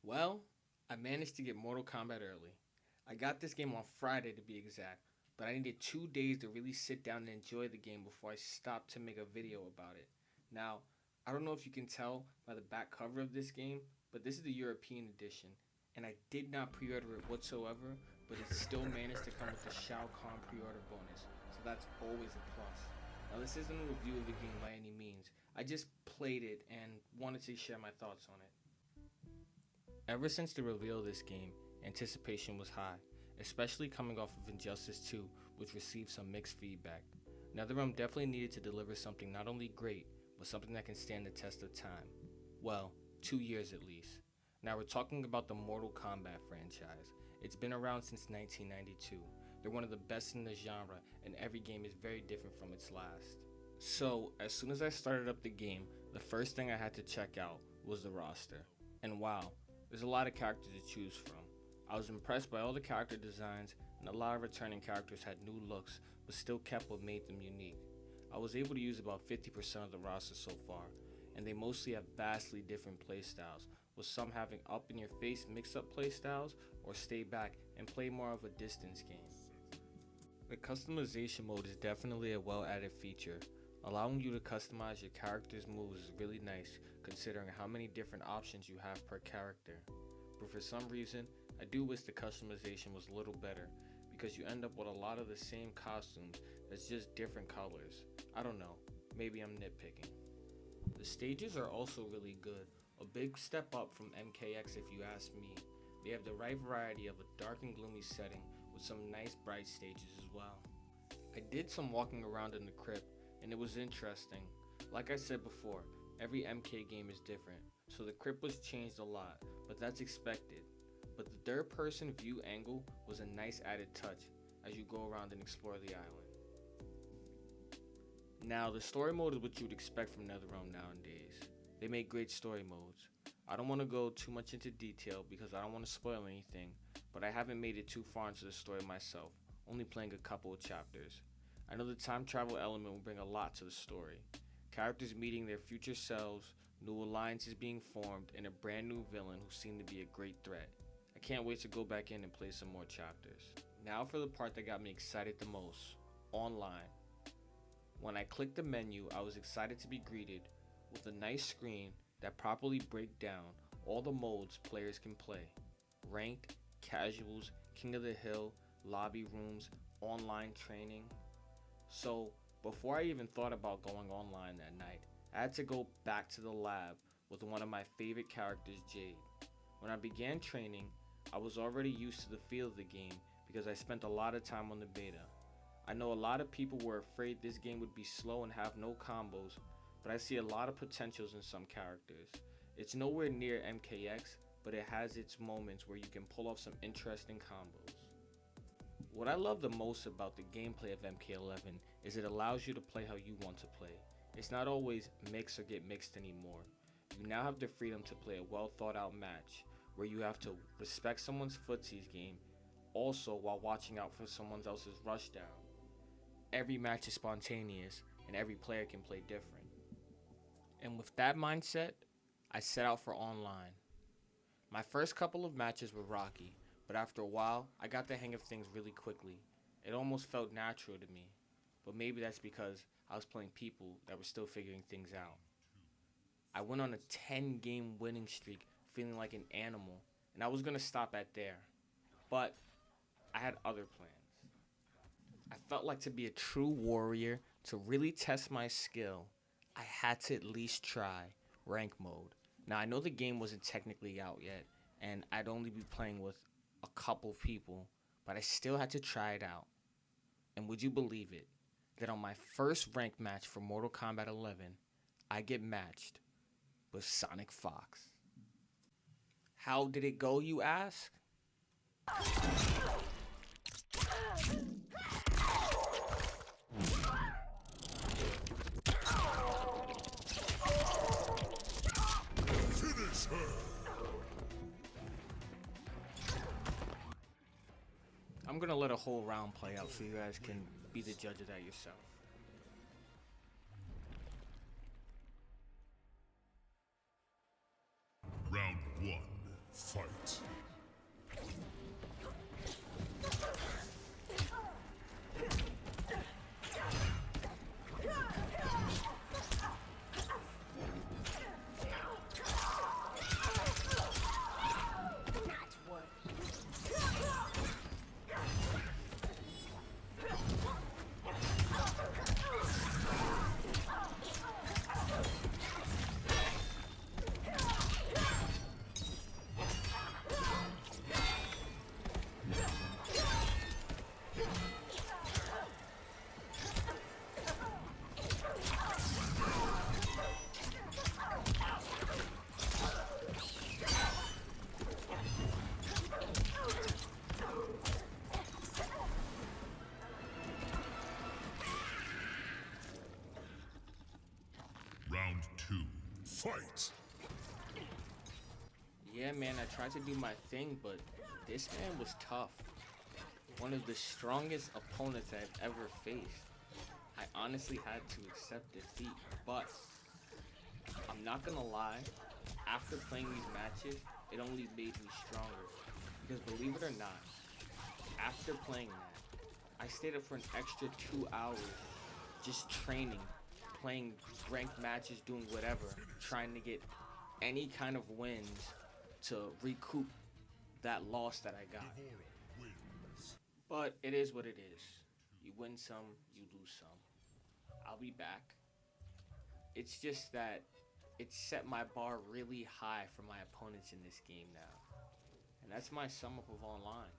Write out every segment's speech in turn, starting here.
Well, I managed to get Mortal Kombat early. I got this game on Friday to be exact, but I needed 2 days to really sit down and enjoy the game before I stopped to make a video about it. Now, I don't know if you can tell by the back cover of this game, but this is the European edition, and I did not pre-order it whatsoever, but it still managed to come with the Shao Kahn pre-order bonus, so that's always a plus. Now, this isn't a review of the game by any means. I just played it and wanted to share my thoughts on it. Ever since the reveal of this game, anticipation was high, especially coming off of Injustice 2, which received some mixed feedback. NetherRealm definitely needed to deliver something not only great, but something that can stand the test of time. Well, 2 years at least. Now we're talking about the Mortal Kombat franchise. It's been around since 1992. They're one of the best in the genre, and every game is very different from its last. So, as soon as I started up the game, the first thing I had to check out was the roster. And wow, there's a lot of characters to choose from. I was impressed by all the character designs, and a lot of returning characters had new looks, but still kept what made them unique. I was able to use about 50% of the roster so far, and they mostly have vastly different playstyles, with some having up in your face mix up playstyles, or stay back and play more of a distance game. The customization mode is definitely a well added feature. Allowing you to customize your character's moves is really nice considering how many different options you have per character. But for some reason, I do wish the customization was a little better because you end up with a lot of the same costumes that's just different colors. I don't know, maybe I'm nitpicking. The stages are also really good, a big step up from MKX if you ask me. They have the right variety of a dark and gloomy setting with some nice bright stages as well. I did some walking around in the crypt and it was interesting. Like I said before, every MK game is different, so the crypt was changed a lot, but that's expected. But the third person view angle was a nice added touch as you go around and explore the island. Now, the story mode is what you'd expect from NetherRealm nowadays. They make great story modes. I don't want to go too much into detail because I don't want to spoil anything, but I haven't made it too far into the story myself, only playing a couple of chapters. I know the time travel element will bring a lot to the story. Characters meeting their future selves, new alliances being formed, and a brand new villain who seemed to be a great threat. I can't wait to go back in and play some more chapters. Now for the part that got me excited the most, online. When I clicked the menu, I was excited to be greeted with a nice screen that properly breaks down all the modes players can play. Ranked, casuals, King of the Hill, lobby rooms, online training. So, before I even thought about going online that night, I had to go back to the lab with one of my favorite characters, Jade. When I began training, I was already used to the feel of the game because I spent a lot of time on the beta. I know a lot of people were afraid this game would be slow and have no combos, but I see a lot of potentials in some characters. It's nowhere near MKX, but it has its moments where you can pull off some interesting combos. What I love the most about the gameplay of MK11 is it allows you to play how you want to play. It's not always mix or get mixed anymore. You now have the freedom to play a well thought out match where you have to respect someone's footsies game, also while watching out for someone else's rushdown. Every match is spontaneous and every player can play different. And with that mindset, I set out for online. My first couple of matches were rocky, but after a while, I got the hang of things really quickly. It almost felt natural to me, but maybe that's because I was playing people that were still figuring things out. I went on a 10-game winning streak feeling like an animal, and I was going to stop at there. But I had other plans. I felt like to be a true warrior, to really test my skill, I had to at least try rank mode. Now I know the game wasn't technically out yet, and I'd only be playing with a couple people, but I still had to try it out. And would you believe it, that on my first ranked match for Mortal Kombat 11, I get matched with Sonic Fox. How did it go, you ask? Finish her! I'm gonna let a whole round play out so you guys can be the judge of that yourself. Round 1, Fight. Round 2. Fight! Yeah, man, I tried to do my thing, but this man was tough. One of the strongest opponents I've ever faced. I honestly had to accept defeat, but I'm not gonna lie, after playing these matches, it only made me stronger. Because believe it or not, after playing that, I stayed up for an extra 2 hours just training, playing ranked matches, doing whatever, trying to get any kind of wins to recoup that loss that I got. But it is what it is. You win some, you lose some. I'll be back. It's just that it set my bar really high for my opponents in this game now. And that's my sum up of online.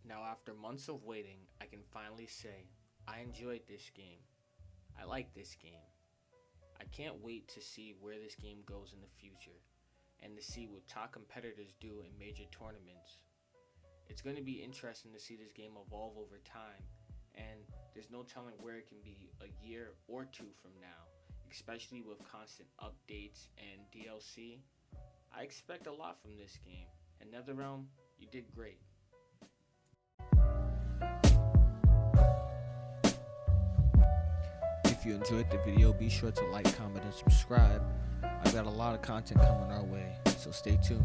Now, after months of waiting, I can finally say I enjoyed this game. I like this game. I can't wait to see where this game goes in the future and to see what top competitors do in major tournaments. It's going to be interesting to see this game evolve over time, and there's no telling where it can be a year or two from now, especially with constant updates and DLC. I expect a lot from this game, and NetherRealm, you did great. If you enjoyed the video, be sure to like, comment, and subscribe. I've got a lot of content coming our way, so stay tuned.